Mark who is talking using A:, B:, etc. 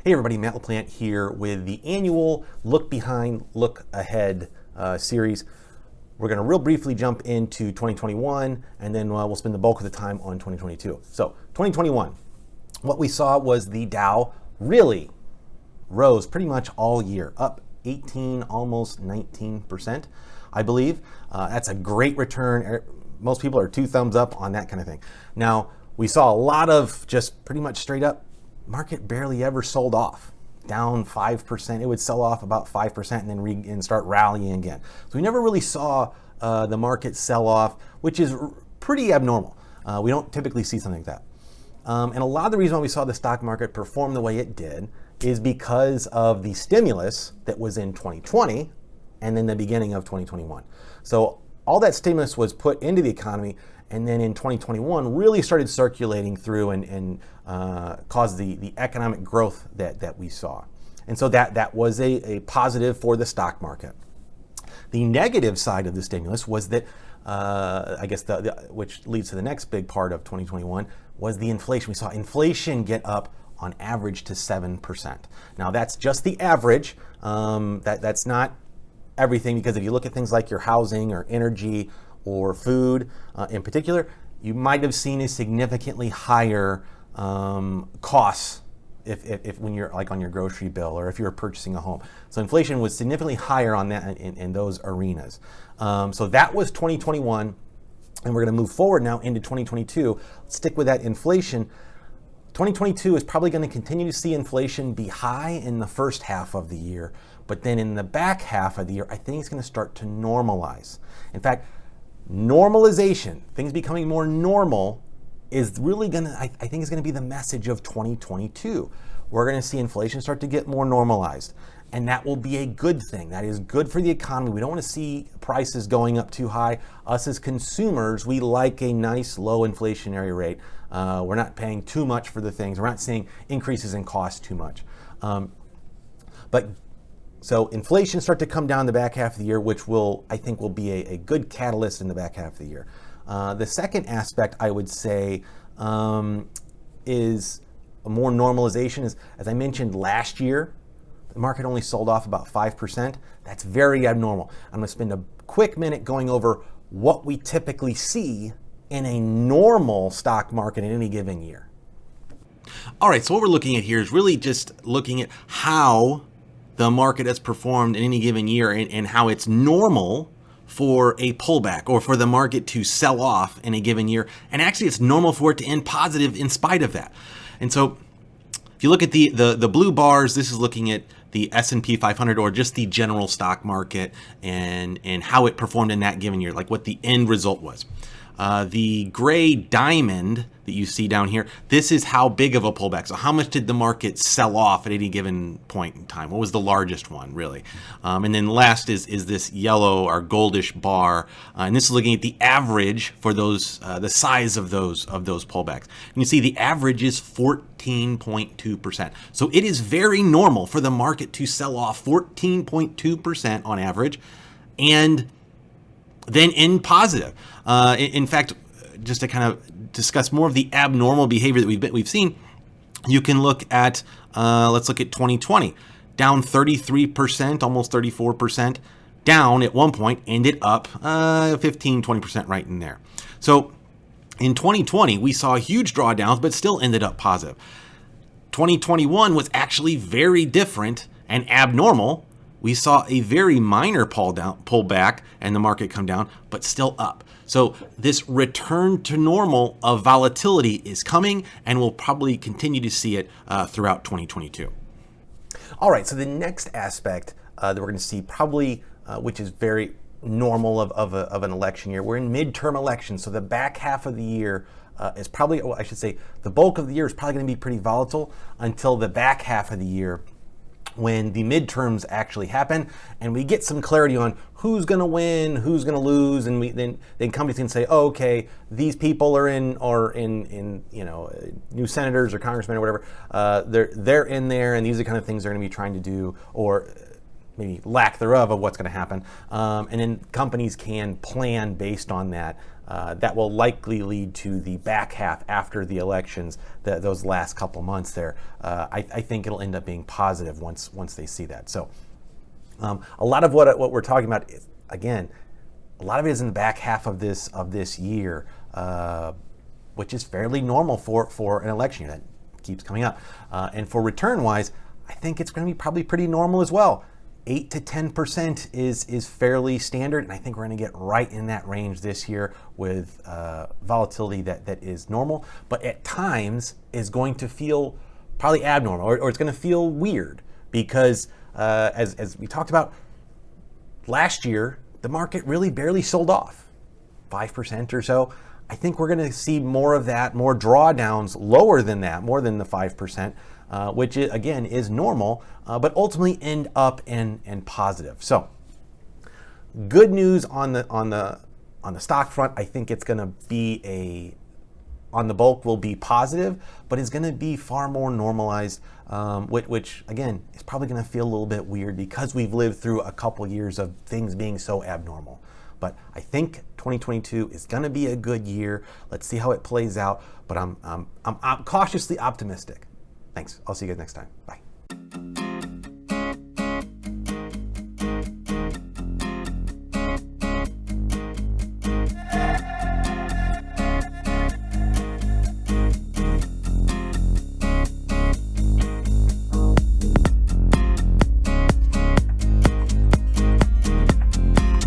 A: Hey everybody, Matt LaPlante here with the annual Look Behind, Look Ahead series. We're going to real briefly jump into 2021 and then we'll spend the bulk of the time on 2022. So 2021, what we saw was the Dow really rose pretty much all year, up 18, almost 19%, I believe. That's a great return. Most people are 2 thumbs up on that kind of thing. Now, we saw a lot of just pretty much straight up market barely ever sold off, down 5%. It would sell off about 5% and then and start rallying again. So we never really saw the market sell off, which is pretty abnormal. We don't typically see something like that. And a lot of the reason why we saw the stock market perform the way it did is because of the stimulus that was in 2020 and then the beginning of 2021. So all that stimulus was put into the economy and then in 2021 really started circulating through and caused the economic growth that we saw. And so that was a positive for the stock market. The negative side of the stimulus was that, I guess, which leads to the next big part of 2021, was the inflation. We saw inflation get up on average to 7%. Now that's just the average. That's not everything, because if you look at things like your housing or energy or food in particular, you might have seen a significantly higher costs if when you're like on your grocery bill or if you're purchasing a home. So inflation was significantly higher on that in those arenas. So that was 2021, and we're going to move forward now into 2022. Let's stick with that inflation. 2022 is probably going to continue to see inflation be high in the first half of the year, but then in the back half of the year, I think it's going to start to normalize. In fact, normalization, things becoming more normal, is really going to, I think is going to be the message of 2022. We're going to see inflation start to get more normalized, and that will be a good thing. That is good for the economy. We don't want to see prices going up too high. Us as consumers, we like a nice low inflationary rate. We're not paying too much for the things. We're not seeing increases in cost too much. So inflation start to come down the back half of the year, which I think will be a good catalyst in the back half of the year. The second aspect I would say is a more normalization. Is, as I mentioned last year, the market only sold off about 5%. That's very abnormal. I'm going to spend a quick minute going over what we typically see in a normal stock market in any given year. All right, so what we're looking at here is really just looking at how the market has performed in any given year and how it's normal for a pullback or for the market to sell off in a given year. And actually it's normal for it to end positive in spite of that. And so if you look at the blue bars, this is looking at the S&P 500 or just the general stock market and how it performed in that given year, like what the end result was. The gray diamond that you see down here, this is how big of a pullback. So how much did the market sell off at any given point in time? What was the largest one, really? And then last is this yellow or goldish bar. And this is looking at the average for those, the size of those pullbacks. And you see the average is 14.2%. So it is very normal for the market to sell off 14.2% on average and then end positive. In fact, just to kind of discuss more of the abnormal behavior that we've seen, you can look at, let's look at 2020, down 33%, almost 34%, down at one point, ended up 15, 20% right in there. So in 2020, we saw huge drawdowns, but still ended up positive. 2021 was actually very different and abnormal. We saw a very minor pullback and the market come down, but still up. So this return to normal of volatility is coming, and we'll probably continue to see it throughout 2022. All right, so the next aspect that we're going to see probably, which is very normal of an election year, we're in midterm elections. So the back half of the year is probably, I should say, the bulk of the year is probably going to be pretty volatile until the back half of the year, when the midterms actually happen and we get some clarity on who's going to win, who's going to lose, and then companies can say, oh, okay, these people are in new senators or congressmen or whatever, they're in there, and these are the kind of things they're going to be trying to do, or maybe lack thereof of what's going to happen, and then companies can plan based on that that will likely lead to the back half after the elections, those last couple months there. I think it'll end up being positive once they see that. So a lot of what we're talking about is, again, a lot of it is in the back half of this year, which is fairly normal for an election year. That keeps coming up. And for return wise, I think it's going to be probably pretty normal as well. 8 to 10% is fairly standard, and I think we're going to get right in that range this year with volatility that is normal, but at times is going to feel probably abnormal, or it's going to feel weird because as we talked about last year, the market really barely sold off, 5% or so. I think we're going to see more of that, more drawdowns lower than that, more than the 5%, which again is normal, but ultimately end up in positive. So good news on the stock front. I think it's going to be on the bulk will be positive, but it's going to be far more normalized, which again is probably going to feel a little bit weird because we've lived through a couple years of things being so abnormal. But I think 2022 is going to be a good year. Let's see how it plays out. But I'm cautiously optimistic. Thanks. I'll see you guys next time. Bye.